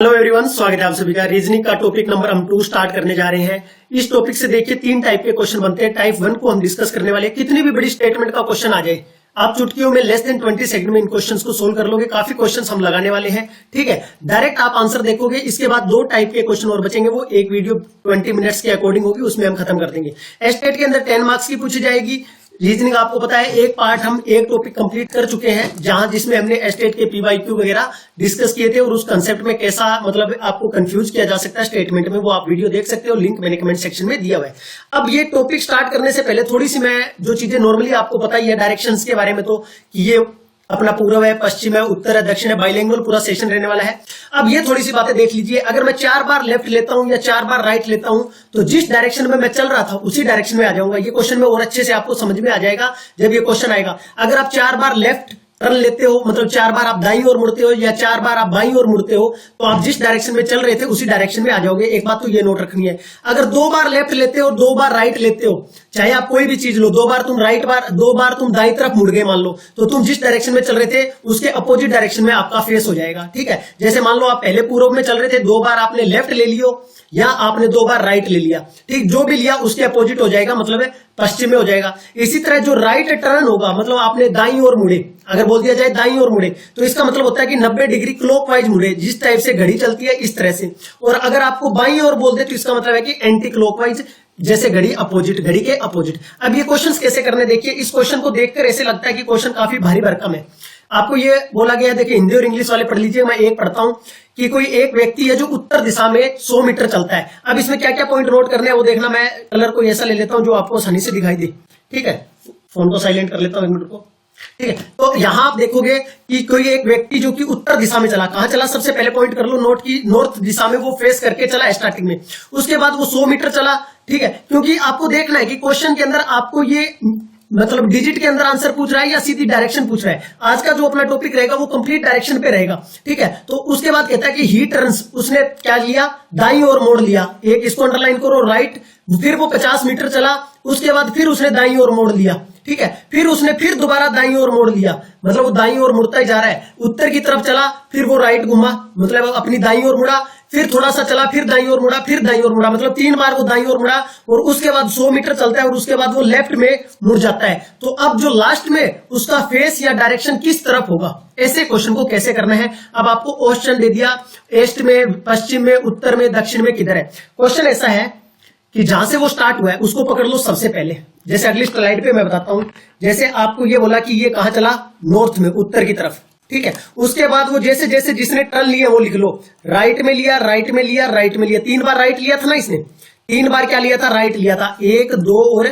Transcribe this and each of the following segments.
Hello everyone, स्वागत है आप सभी का। रीजनिंग का टॉपिक नंबर हम 2 स्टार्ट करने जा रहे हैं। इस टॉपिक से देखिए 3 टाइप के क्वेश्चन बनते हैं। टाइप 1 को हम डिस्कस करने वाले हैं। कितनी भी बड़ी स्टेटमेंट का क्वेश्चन आ जाए, आप चुटकियों में लेस देन 20 सेकंड में इन क्वेश्चंस को सोल्व कर लोगे। काफी क्वेश्चंस हम लगाने वाले हैं, ठीक है। डायरेक्ट आप आंसर देखोगे। इसके बाद 2 टाइप के क्वेश्चन और बचेंगे, वो एक वीडियो 20 मिनट्स के अकॉर्डिंग होगी, उसमें हम खत्म कर देंगे। एस्टेट के अंदर 10 मार्क्स की पूछी जाएगी। रीजनिंग आपको पता है, एक पार्ट हम एक टॉपिक कंप्लीट कर चुके हैं, जहां जिसमें हमने एस्टेट के पीवाईक्यू वगैरह डिस्कस किए थे और उस कंसेप्ट में कैसा मतलब आपको कंफ्यूज किया जा सकता है स्टेटमेंट में, वो आप वीडियो देख सकते हो। लिंक मैंने कमेंट सेक्शन में दिया हुआ है। अब ये टॉपिक स्टार्ट करने से पहले थोड़ी सी मैं जो चीजें नॉर्मली आपको पता ही है डायरेक्शंस के बारे में, तो कि ये अपना पूर्व है, पश्चिम है, उत्तर है, दक्षिण है, बाइलिंगुअल पूरा सेशन रहने वाला है। अब ये थोड़ी सी बातें देख लीजिए। अगर मैं 4 बार लेफ्ट लेता हूं या 4 बार राइट लेता हूं, तो जिस डायरेक्शन में मैं चल रहा था उसी डायरेक्शन में आ जाऊंगा। ये क्वेश्चन में और अच्छे से आपको समझ में आ जाएगा जब ये क्वेश्चन आएगा। अगर आप 4 बार लेफ्ट टर्न लेते हो, मतलब 4 बार आप दाईं ओर मुड़ते हो या 4 बार आप बाईं ओर मुड़ते हो, तो आप जिस डायरेक्शन में चल रहे थे उसी डायरेक्शन में आ जाओगे। एक बात तो ये नोट रखनी है। अगर 2 बार लेफ्ट लेते हो, 2 बार राइट लेते हो, चाहे आप कोई भी चीज लो, 2 बार तुम राइट, 2 बार तुम दाईं तरफ मुड़ गए मान लो, तो तुम जिस डायरेक्शन में चल रहे थे उसके अपोजिट डायरेक्शन में आपका फेस हो जाएगा, ठीक है। जैसे मान लो आप पहले पूर्व में चल रहे थे, 2 बार आपने लेफ्ट ले लियो या आपने 2 बार राइट ले लिया, ठीक, जो भी लिया उसके अपोजिट हो जाएगा, मतलब पश्चिम में हो जाएगा। इसी तरह जो राइट टर्न होगा, मतलब आपने दाईं ओर मुड़े, अगर बोल दिया जाए दाईं ओर मुड़े, तो इसका मतलब होता है कि 90 डिग्री क्लॉकवाइज मुड़े, जिस टाइप से घड़ी चलती है इस तरह से। और अगर आपको बाईं ओर बोल दे तो इसका मतलब है कि एंटी क्लॉकवाइज, जैसे घड़ी अपोजिट, घड़ी के अपोजिट। अब ये क्वेश्चंस कैसे करने, देखिए इस क्वेश्चन को देखकर ऐसे लगता है कि क्वेश्चन काफी भारी भरकम है। आपको ये बोला गया है, देखिए हिंदी और इंग्लिश वाले पढ़ लीजिए, मैं एक पढ़ता हूं कि कोई एक व्यक्ति है जो उत्तर दिशा में 100 मीटर चलता है। अब इसमें क्या क्या पॉइंट नोट करने हैं वो देखना। मैं कलर को ऐसा ले लेता हूं जो आपको आसानी से दिखाई दे, ठीक है। फोन को साइलेंट कर लेता हूं 1 मिनट को, ठीक है। तो यहां आप देखोगे कि कोई एक व्यक्ति जो कि उत्तर दिशा में चला, कहां चला, सबसे पहले पॉइंट कर लो नोट की, नॉर्थ दिशा में वो फेस करके चला स्टार्टिंग में। उसके बाद वो 100 मीटर चला, ठीक है। क्योंकि आपको देखना है कि क्वेश्चन के अंदर आपको ये मतलब डिजिट के अंदर आंसर पूछ रहा है या सीधी डायरेक्शन पूछ रहा है। आज का जो अपना टॉपिक रहेगा वो कंप्लीट डायरेक्शन पे रहेगा, ठीक है। तो उसके बाद कहता है कि ही टर्न्स, उसने क्या लिया, दाईं ओर मोड़ लिया। एक इसको अंडरलाइन करो, राइट। फिर वो 50 मीटर चला, उसके बाद फिर उसने दाईं ओर मोड़ लिया, ठीक है। फिर उसने फिर दोबारा दाईं ओर मोड़ लिया, मतलब वो दाईं ओर मुड़ता ही जा रहा है। उत्तर की तरफ चला, फिर वो राइट घुमा, मतलब अपनी दाईं ओर मुड़ा, फिर थोड़ा सा चला, फिर दाईं ओर मुड़ा, फिर दाईं ओर मुड़ा, मतलब 3 बार वो दाईं ओर मुड़ा। और उसके बाद 100 मीटर चलता है और उसके बाद वो लेफ्ट में मुड़ जाता है। तो अब जो लास्ट में उसका फेस या डायरेक्शन किस तरफ होगा, ऐसे क्वेश्चन को कैसे करना है। अब आपको ऑप्शन दे दिया, ईस्ट में, पश्चिम में, उत्तर में, दक्षिण में, किधर है। क्वेश्चन ऐसा है कि जहां से वो स्टार्ट हुआ है उसको पकड़ लो सबसे पहले। जैसे अगली स्लाइड पे मैं बताता हूं, जैसे आपको ये बोला कि ये कहां चला, नॉर्थ में, उत्तर की तरफ, ठीक है। उसके बाद वो जैसे जैसे जिसने टर्न लिया वो लिख लो, राइट में लिया, राइट में लिया, राइट में लिया। 3 बार राइट लिया था ना इसने, 3 बार क्या लिया था, राइट लिया था। 1, 2 और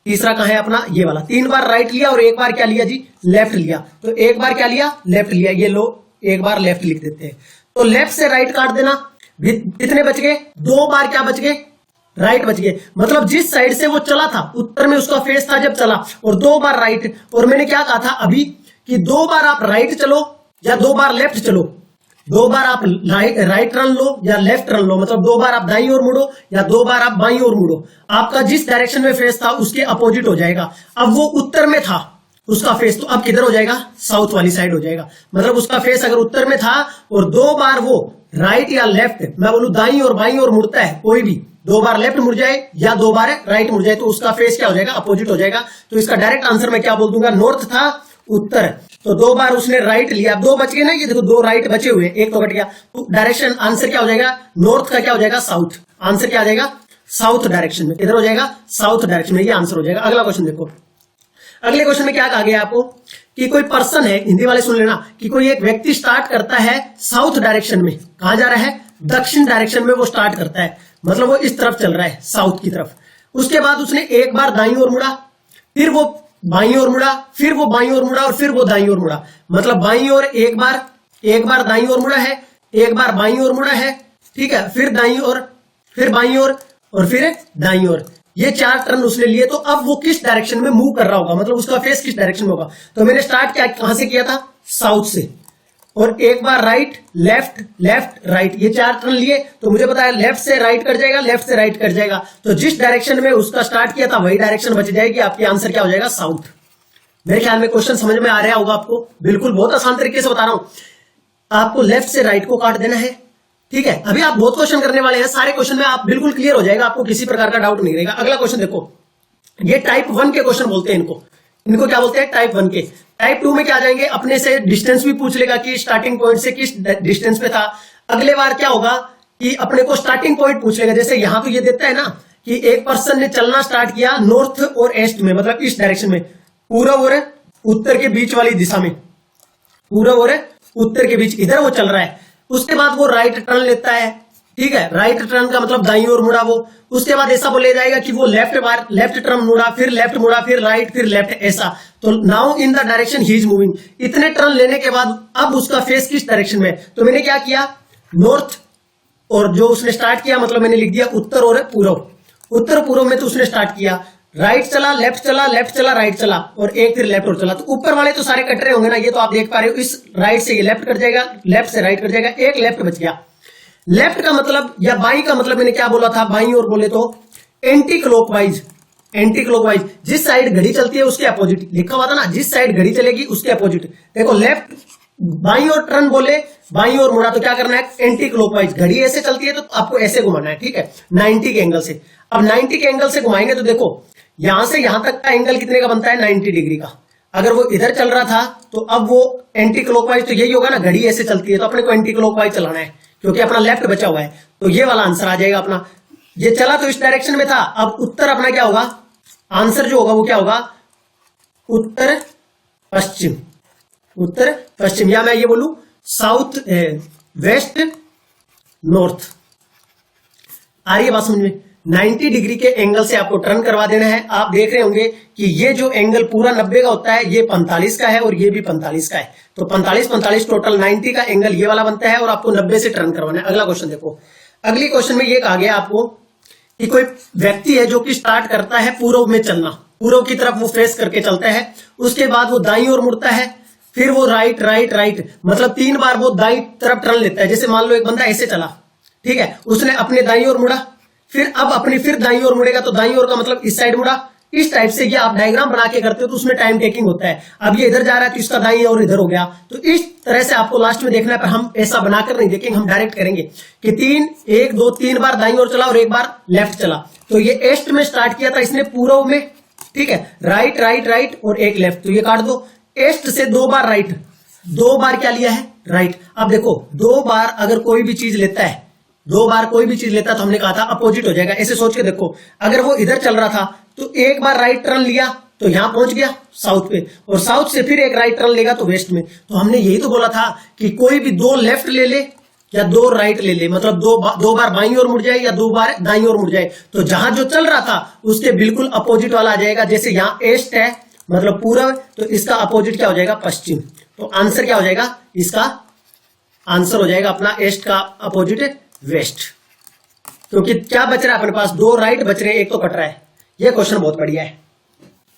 तीसरा कहां है अपना, ये वाला। 3 बार राइट लिया और 1 बार क्या लिया जी, लेफ्ट लिया। तो 1 बार क्या लिया, लेफ्ट लिया। ये लो 1 बार लेफ्ट लिख देते हैं। तो लेफ्ट से राइट काट देना, कितने बच गए, 2 बार क्या बच गए, राइट बच गए। मतलब जिस साइड से वो चला था, उत्तर में उसका फेस था जब चला, और 2 बार राइट। और मैंने क्या कहा था अभी कि 2 बार आप राइट चलो या 2 बार लेफ्ट चलो, 2 बार आप राइट टर्न लो या लेफ्ट टर्न लो, मतलब 2 बार आप दाईं ओर मुड़ो या 2 बार आप बाईं ओर मुड़ो, आपका जिस डायरेक्शन में फेस था उसके अपोजिट हो जाएगा। अब वो उत्तर में था उसका फेस, तो अब किधर हो जाएगा, साउथ वाली साइड हो जाएगा। मतलब उसका फेस अगर उत्तर में था और 2 बार वो राइट या लेफ्ट, मैं बोलूं दाईं और बाईं ओर मुड़ता है, कोई भी 2 बार लेफ्ट मुड़ जाए या 2 बार राइट मुड़ जाए, तो उसका फेस क्या हो जाएगा, अपोजिट हो जाएगा। तो इसका डायरेक्ट आंसर मैं क्या बोल दूंगा, नॉर्थ था, उत्तर। तो 2 बार उसने राइट लिया, 2 बच गए ना, ये देखो 2 राइट बचे हुए, 1 तो कट गया। तो डायरेक्शन आंसर क्या हो जाएगा, नॉर्थ का क्या हो जाएगा, साउथ। आंसर क्या आ जाएगा, साउथ डायरेक्शन में। इधर हो जाएगा साउथ डायरेक्शन में, ये आंसर हो जाएगा। अगला क्वेश्चन देखो। अगले क्वेश्चन में क्या कहा गया आपको कि कोई पर्सन है, हिंदी वाले सुन लेना, कि कोई एक व्यक्ति स्टार्ट करता है साउथ डायरेक्शन में, कहां जा रहा है, दक्षिण डायरेक्शन में वो स्टार्ट करता है, मतलब वो इस तरफ चल रहा है, साउथ की तरफ। उसके बाद उसने 1 बार दाईं ओर मुड़ा, फिर वो बाईं ओर मुड़ा, फिर वो बाईं ओर मुड़ा और फिर वो दाईं ओर मुड़ा। मतलब बाईं ओर 1 बार दाईं ओर मुड़ा है, 1 बार बाईं ओर मुड़ा है, ठीक है, फिर दाईं ओर, फिर बाईं ओर और फिर दाईं ओर। ये 4 टर्न उसने लिए। तो अब वो किस डायरेक्शन में मूव कर रहा होगा, मतलब उसका फेस किस डायरेक्शन में होगा। तो मैंने स्टार्ट क्या कहां से किया था, साउथ से, और 1 बार राइट, लेफ्ट, लेफ्ट, राइट, ये 4 टर्न लिए। तो मुझे पता है लेफ्ट से राइट कट जाएगा, लेफ्ट से राइट कट जाएगा। तो जिस डायरेक्शन में उसका स्टार्ट किया था वही डायरेक्शन बच जाएगी। आपकी आंसर क्या हो जाएगा, साउथ। मेरे ख्याल में क्वेश्चन समझ में आ रहा होगा आपको, बिल्कुल बहुत आसान तरीके से बता रहा हूं। आपको लेफ्ट से राइट को काट देना है, ठीक है, अभी आप बहुत क्वेश्चन करने वाले हैं, सारे क्वेश्चन में आप बिल्कुल क्लियर हो जाएगा, आपको किसी प्रकार का डाउट नहीं रहेगा। अगला क्वेश्चन देखो, ये टाइप 1 के क्वेश्चन बोलते हैं इनको क्या बोलते हैं? टाइप 1 के। टाइप 2 में क्या जाएंगे, अपने से डिस्टेंस भी पूछ लेगा कि स्टार्टिंग पॉइंट से किस डिस्टेंस पे था। अगले बार क्या होगा कि अपने को स्टार्टिंग पॉइंट पूछ लेगा, जैसे यहां तो ये देता है ना कि एक पर्सन ने चलना स्टार्ट किया नॉर्थ और ईस्ट में, मतलब इस डायरेक्शन में, पूर्व और उत्तर के बीच वाली दिशा में, पूर्व और उत्तर के बीच इधर वो चल रहा है। उसके बाद वो राइट टर्न लेता है, ठीक है, राइट टर्न का मतलब दाईं ओर मुड़ा वो। उसके बाद ऐसा बोला जाएगा कि वो लेफ्ट टर्न मुड़ा, फिर लेफ्ट मुड़ा, फिर राइट, फिर लेफ्ट, ऐसा। तो now in the direction he is moving. इतने टर्न लेने के बाद अब उसका फेस किस डायरेक्शन में? तो मैंने क्या किया, नॉर्थ, और जो उसने स्टार्ट किया मतलब मैंने लिख दिया उत्तर और पूर्व। उत्तर पूर्व में तो उसने स्टार्ट किया, राइट चला, लेफ्ट चला, लेफ्ट चला, राइट चला, और एक फिर लेफ्ट और चला। तो ऊपर वाले तो सारे कट रहे होंगे ना, ये तो आप देख पा रहे हो। इस राइट से ये लेफ्ट कट जाएगा, लेफ्ट से राइट कट जाएगा, एक लेफ्ट बच गया। लेफ्ट का मतलब या बाई का मतलब मैंने क्या बोला था, बाई और बोले तो एंटी क्लॉकवाइज। एंटी क्लॉकवाइज जिस साइड घड़ी चलती है उसके अपोजिट लिखा हुआ था ना, जिस साइड घड़ी चलेगी उसके अपोजिट। देखो लेफ्ट बाई और टर्न बोले, बाई और मुड़ा, तो क्या करना है, एंटी क्लॉकवाइज। घड़ी ऐसे चलती है तो आपको ऐसे घुमाना है, ठीक है, 90 के एंगल से। अब 90 के एंगल से घुमाएंगे तो देखो यहां से यहां तक का एंगल कितने का बनता है, 90 डिग्री का। अगर वो इधर चल रहा था तो अब वो एंटी क्लॉकवाइज, तो यही होगा ना, घड़ी ऐसे चलती है तो अपने को एंटी क्लॉकवाइज चलाना है, क्योंकि अपना लेफ्ट बचा हुआ है। तो ये वाला आंसर आ जाएगा अपना। ये चला तो इस डायरेक्शन में था, अब उत्तर अपना क्या होगा, आंसर जो होगा वो क्या होगा, उत्तर पश्चिम। उत्तर पश्चिम, या मैं ये बोलूं साउथ वेस्ट नॉर्थ। आ रही है बात समझ में? 90 डिग्री के एंगल से आपको टर्न करवा देना है। आप देख रहे होंगे कि ये जो एंगल पूरा 90 का होता है, ये 45 का है और ये भी 45 का है। तो 45 टोटल 90 का एंगल ये वाला बनता है, और आपको 90 से टर्न करवाना है। अगला क्वेश्चन देखो, अगली क्वेश्चन में ये कहा गया आपको कि कोई व्यक्ति है जो कि स्टार्ट करता है पूर्व में चलना, पूर्व की तरफ वो फेस करके चलता है, उसके बाद वो दाईं ओर मुड़ता है, फिर वो राइट राइट राइट, मतलब 3 बार वो दाईं तरफ टर्न लेता है। जैसे मान लो एक बंदा ऐसे चला, ठीक है, उसने अपने दाईं ओर मुड़ा, फिर अब अपनी फिर दाईं ओर मुड़ेगा, तो दाईं ओर का मतलब इस साइड मुड़ा। इस टाइप से ये आप डायग्राम बना के करते हो तो उसमें टाइम टेकिंग होता है। अब ये इधर जा रहा है तो इसका दाईं ओर इधर हो गया। तो इस तरह से आपको लास्ट में देखना है, पर हम ऐसा बनाकर नहीं देखेंगे, हम डायरेक्ट करेंगे कि 1 2 3 बार दाईं ओर चला और 1 बार लेफ्ट चला। तो ये ईस्ट में स्टार्ट किया था इसने पूर्व में, ठीक है, राइट राइट राइट और एक लेफ्ट, तो ये काट दो। ईस्ट से 2 बार राइट, 2 बार क्या लिया है, राइट। अब देखो 2 बार अगर कोई भी चीज लेता है, 2 बार कोई भी चीज लेता तो हमने कहा था अपोजिट हो जाएगा। ऐसे सोच के देखो, अगर वो इधर चल रहा था तो 1 बार राइट टर्न लिया तो यहां पहुंच गया साउथ पे, और साउथ से फिर एक राइट टर्न लेगा तो वेस्ट में। तो हमने यही तो बोला था कि कोई भी 2 लेफ्ट ले ले या 2 राइट ले ले, मतलब 2 बार बाईं ओर मुड़ जाए या 2 बार दाईं ओर मुड़ जाए, तो जहां जो चल रहा था उसके बिल्कुल अपोजिट वाला आ जाएगा। जैसे यहां ईस्ट है मतलब पूर्व, तो इसका अपोजिट क्या हो जाएगा, पश्चिम। तो आंसर क्या हो जाएगा, इसका आंसर हो जाएगा अपना ईस्ट का अपोजिट वेस्ट। क्योंकि क्या बच रहा है अपने पास, 2 राइट बच रहे हैं, एक तो कट रहा है। ये क्वेश्चन बहुत बढ़िया है,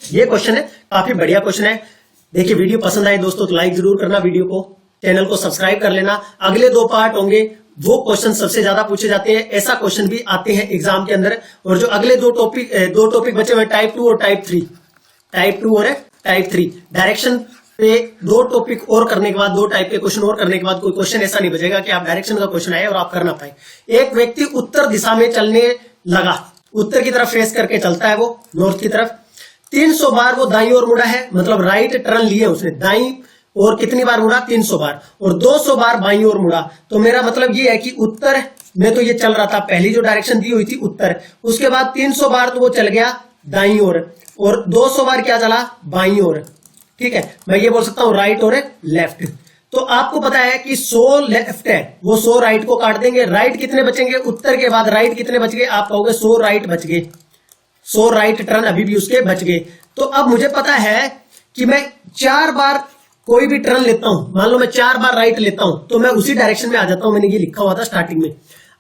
ये क्वेश्चन है काफी बढ़िया क्वेश्चन है। देखिए वीडियो पसंद आए दोस्तों तो लाइक जरूर करना, वीडियो को, चैनल को सब्सक्राइब कर लेना। अगले 2 पार्ट होंगे, वो क्वेश्चन सबसे ज्यादा पूछे जाते हैं, ऐसा क्वेश्चन भी आते हैं एग्जाम के अंदर। और जो अगले 2 टॉपिक बचे हुए, टाइप 2 और टाइप 3, टाइप 2 और टाइप 3 डायरेक्शन पे 2 टॉपिक और करने के बाद, 2 टाइप के क्वेश्चन और करने के बाद कोई क्वेश्चन ऐसा नहीं बचेगा कि आप डायरेक्शन का क्वेश्चन आए और आप कर ना पाए। एक व्यक्ति उत्तर दिशा में चलने लगा, उत्तर की तरफ फेस करके चलता है वो नॉर्थ की तरफ, 300 बार वो दाईं ओर मुड़ा है, मतलब राइट टर्न लिए उसने, दाईं और कितनी बार मुड़ा, 300 बार, और 200 बार बाईं ओर मुड़ा। तो मेरा मतलब ये है कि उत्तर में तो ये चल रहा था, पहली जो डायरेक्शन दी हुई थी उत्तर, उसके बाद 300 बार तो वो चल गया दाईं ओर, और 200 बार क्या चला, बाईं ओर। ठीक है, मैं ये बोल सकता हूं राइट और लेफ्ट। तो आपको पता है कि 100 लेफ्ट है, वो 100 राइट को काट देंगे, राइट कितने बचेंगे, उत्तर के बाद राइट कितने बच गए, आप कहोगे 100 राइट बच गए, 100 राइट टर्न अभी भी उसके बच गए। तो अब मुझे पता है कि मैं 4 बार कोई भी टर्न लेता हूं, मान लो मैं 4 बार राइट लेता हूं तो मैं उसी डायरेक्शन में आ जाता हूं। मैंने ये लिखा हुआ था स्टार्टिंग में,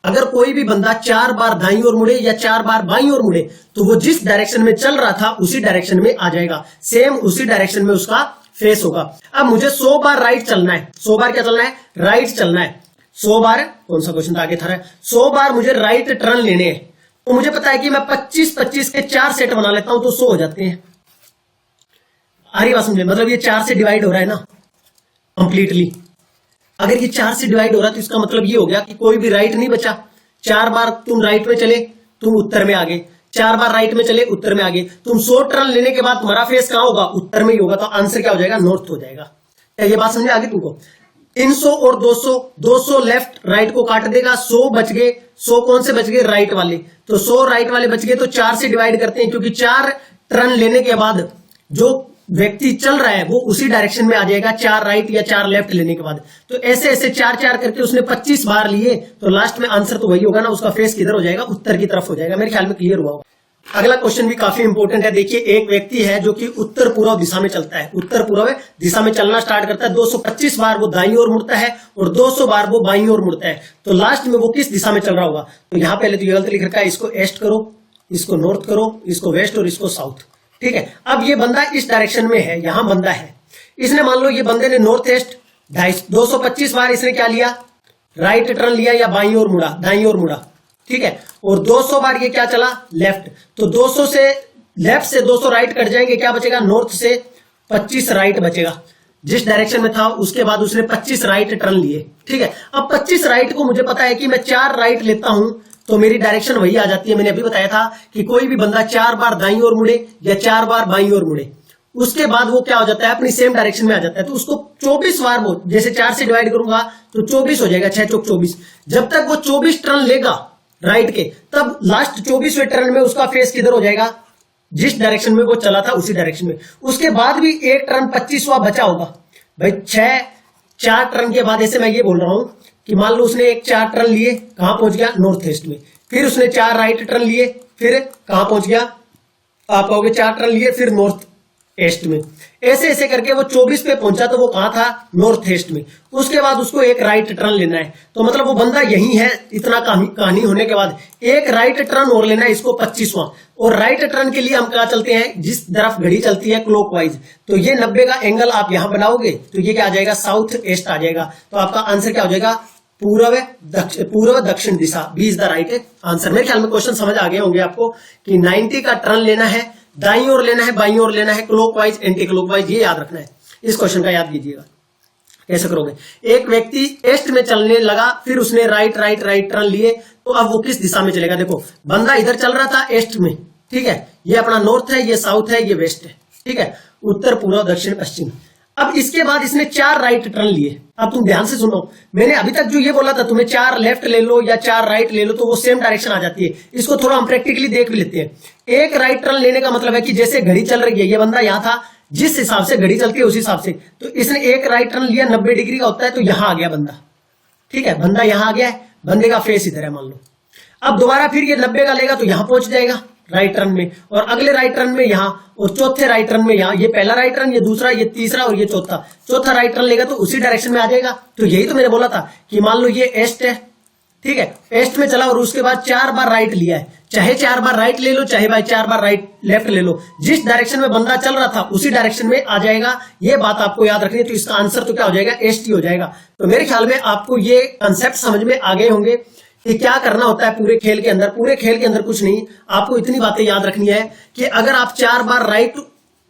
अगर कोई भी बंदा 4 बार दाईं ओर मुड़े या 4 बार बाईं ओर मुड़े तो वो जिस डायरेक्शन में चल रहा था उसी डायरेक्शन में आ जाएगा, सेम उसी डायरेक्शन में उसका फेस होगा। अब मुझे 100 बार राइट चलना है, 100 बार क्या चलना है, राइट चलना है। 100 बार, कौन सा क्वेश्चन था आगे था, 100 बार मुझे राइट टर्न लेने हैं। तो मुझे पता है कि मैं 25-25 के 4 सेट बना लेता हूं तो 100 हो जाते हैं। आ रही बात समझे, मतलब ये 4 से डिवाइड हो रहा है ना कंप्लीटली। अगर ये 4 से डिवाइड हो रहा है तो इसका मतलब ये हो गया कि कोई भी राइट नहीं बचा। 4 बार तुम राइट में चले, तुम उत्तर में आ गए। 4 बार राइट में चले, उत्तर में आ गए। तुम 100 टर्न लेने के बाद तुम्हारा फेस कहां होगा? उत्तर में ही होगा। तो आंसर क्या हो जाएगा? नॉर्थ हो जाएगा। क्या ये बात समझ आ गई तुमको? 300 और 200, 200 लेफ्ट राइट को काट देगा, 100 बच गए। 100 कौन से बच गए? राइट वाले। तो 100 राइट वाले बच गए तो 4 से डिवाइड करते हैं, क्योंकि 4 टर्न लेने के बाद जो व्यक्ति चल रहा है वो उसी डायरेक्शन में आ जाएगा 4 राइट या 4 लेफ्ट लेने के बाद। तो ऐसे ऐसे 4 करके उसने 25 बार लिए, तो लास्ट में आंसर तो वही होगा ना, उसका फेस किधर हो जाएगा? उत्तर की तरफ हो जाएगा। मेरे ख्याल में क्लियर हुआ होगा। अगला क्वेश्चन भी काफी इंपॉर्टेंट है। देखिए, एक व्यक्ति है जो कि उत्तर पूर्व दिशा में चलता है, उत्तर पूर्व दिशा में चलना स्टार्ट करता है। 225 बार वो दाईं ओर मुड़ता है और 200 बार वो बाईं ओर मुड़ता है। तो लास्ट में वो किस दिशा में चल रहा होगा? तो यहां पहले तो ये गलत लिख रखा है, इसको ईस्ट करो, इसको नॉर्थ करो, इसको वेस्ट और इसको साउथ। ठीक है, अब ये बंदा इस डायरेक्शन में है, यहां बंदा है। इसने मान लो ये बंदे ने नॉर्थ ईस्ट 225 बार इसने क्या लिया? राइट टर्न लिया या बाईं ओर मुड़ा, दाईं ओर मुड़ा। ठीक है, और 200 बार ये क्या चला? लेफ्ट। तो 200 से लेफ्ट से 200 राइट कट जाएंगे, क्या बचेगा? नॉर्थ से 25 राइट बचेगा। जिस डायरेक्शन में था उसके बाद उसने 25 राइट टर्न लिए। ठीक है, अब 25 राइट को मुझे पता है कि मैं 4 राइट लेता हूं तो मेरी डायरेक्शन वही आ जाती है। मैंने अभी बताया था कि कोई भी बंदा 4 बार दाईं ओर मुड़े या 4 बार बाईं ओर मुड़े, उसके बाद वो क्या हो जाता है? अपनी सेम डायरेक्शन में आ जाता है। तो उसको 24 बार, वो जैसे 4 से डिवाइड करूंगा तो 24 हो जाएगा, 6 चौक 24। जब तक वो 24 टर्न लेगा राइट के, तब लास्ट 24वें टर्न में उसका फेस किधर हो जाएगा? जिस डायरेक्शन में वो चला था उसी डायरेक्शन में। उसके बाद भी एक टर्न 25वां बचा होगा भाई। 4 टर्न के बाद, ऐसे मैं ये बोल रहा हूं कि मान लो उसने एक 4 टर्न लिए, कहां पहुंच गया? नॉर्थ ईस्ट में। फिर उसने 4 राइट टर्न लिए, फिर कहां पहुंच गया? आप कहोगे 4 टर्न लिए फिर नॉर्थ ईस्ट में। ऐसे ऐसे करके वो 24 पे पहुंचा तो वो कहां था? नॉर्थ ईस्ट में। उसके बाद उसको एक राइट टर्न लेना है, तो मतलब वो बंदा यही है। इतना कहानी होने के बाद एक राइट टर्न और लेना है इसको, 25वां। और राइट टर्न के लिए हम क्या चलते हैं? जिस तरफ घड़ी चलती है क्लॉकवाइज। तो ये 90 का एंगल आप यहां बनाओगे तो ये क्या आ जाएगा? साउथ ईस्ट आ जाएगा। तो आपका आंसर क्या हो जाएगा? पूर्व दक्षिण दिशा। B is the right answer. मेरे ख्याल में क्वेश्चन समझ आ गए होंगे आपको कि 90 का टर्न लेना है, दाईं ओर लेना है, बाईं ओर लेना है, क्लॉकवाइज एंटी क्लॉकवाइज, ये याद रखना है। इस क्वेश्चन का याद कीजिएगा। कैसे करोगे? एक व्यक्ति ईस्ट में चलने लगा, फिर उसने राइट टर्न लिए, तो अब वो किस दिशा में चलेगा? देखो, बंदा इधर चल रहा था ईस्ट में। ठीक है, ये अपना नॉर्थ है, ये साउथ है, ये वेस्ट है। ठीक है, उत्तर पूर्व दक्षिण पश्चिम। अब इसके बाद इसने 4 राइट टर्न लिए। अब तुम ध्यान से सुनो, मैंने अभी तक जो ये बोला था तुम्हें 4 लेफ्ट ले लो या 4 राइट ले लो तो वो सेम डायरेक्शन आ जाती है। इसको थोड़ा हम प्रैक्टिकली देख भी लेते हैं। एक राइट टर्न लेने का मतलब है कि जैसे घड़ी चल रही है, ये बंदा यहां था, जिस हिसाब से घड़ी चलती है उस हिसाब से, तो इसने एक राइट टर्न लिया, 90 डिग्री का होता है, तो यहां आ गया बंदा। ठीक है, बंदा यहां आ गया है, बंदे का फेस इधर है मान लो। अब दोबारा फिर ये 90 का लेगा तो यहां पहुंच जाएगा राइट टर्न में, और अगले राइट टर्न में यहां, और चौथे राइट टर्न में यहां। ये पहला राइट टर्न, ये दूसरा, ये तीसरा और ये चौथा राइट टर्न लेगा तो उसी डायरेक्शन में आ जाएगा। तो यही तो मैंने बोला था कि मान लो ये ईस्ट है। ठीक है, ईस्ट में चला और उसके बाद 4 बार राइट लिया है। चाहे 4 बार राइट ले लो, चाहे भाई 4 बार राइट लेफ्ट ले लो, जिस डायरेक्शन में बंदा चल रहा था उसी डायरेक्शन में आ जाएगा। ये बात आपको याद रखनी है। तो इसका आंसर तो क्या हो जाएगा? ईस्ट ही हो जाएगा। तो मेरे ख्याल में आपको ये कंसेप्ट समझ में आ गए होंगे कि क्या करना होता है पूरे खेल के अंदर। पूरे खेल के अंदर कुछ नहीं, आपको इतनी बातें याद रखनी है कि अगर आप 4 बार राइट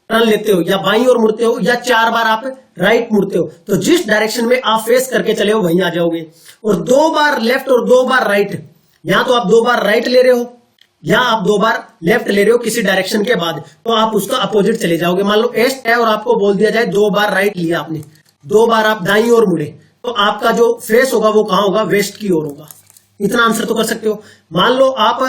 टर्न लेते हो या बाईं ओर मुड़ते हो या 4 बार आप राइट मुड़ते हो, तो जिस डायरेक्शन में आप फेस करके चले हो वहीं आ जाओगे। और 2 बार लेफ्ट और 2 बार राइट, या तो आप 2 बार राइट ले रहे हो या आप 2 बार लेफ्ट ले रहे हो किसी डायरेक्शन के बाद, तो आप उसका अपोजिट चले जाओगे। मान लो ईस्ट है और आपको बोल दिया जाए 2 बार राइट लिया आपने, 2 बार आप दाईं ओर मुड़े, तो आपका जो फेस होगा वो कहां होगा? वेस्ट की ओर होगा। इतना आंसर तो कर सकते हो। मान लो आप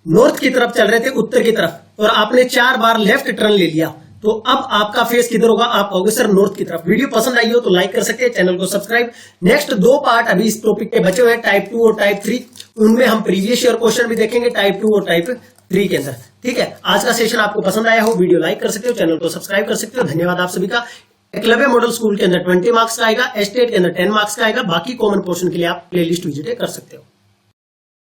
नॉर्थ की तरफ चल रहे थे, उत्तर की तरफ, और आपने 4 बार लेफ्ट टर्न ले लिया, तो अब आपका फेस किधर होगा? आप कहोगे सर नॉर्थ की तरफ। वीडियो पसंद आई हो तो लाइक कर सकते हैं, चैनल को सब्सक्राइब। नेक्स्ट 2 पार्ट अभी इस टॉपिक के बचे हुए हैं, टाइप 2 और टाइप 3। उनमें हम प्रीवियस ईयर क्वेश्चन भी देखेंगे टाइप 2 और टाइप 3 के अंदर। ठीक है, आज का सेशन आपको पसंद आया हो, वीडियो लाइक कर सकते हो, चैनल को सब्सक्राइब कर सकते हो। धन्यवाद आप सभी का। एकलव्य मॉडल स्कूल के अंदर 20 मार्क्स का आएगा, स्टेट के अंदर 10 मार्क्स का आएगा। बाकी कॉमन पोर्शन के लिए आप प्लेलिस्ट विजिट कर सकते हो।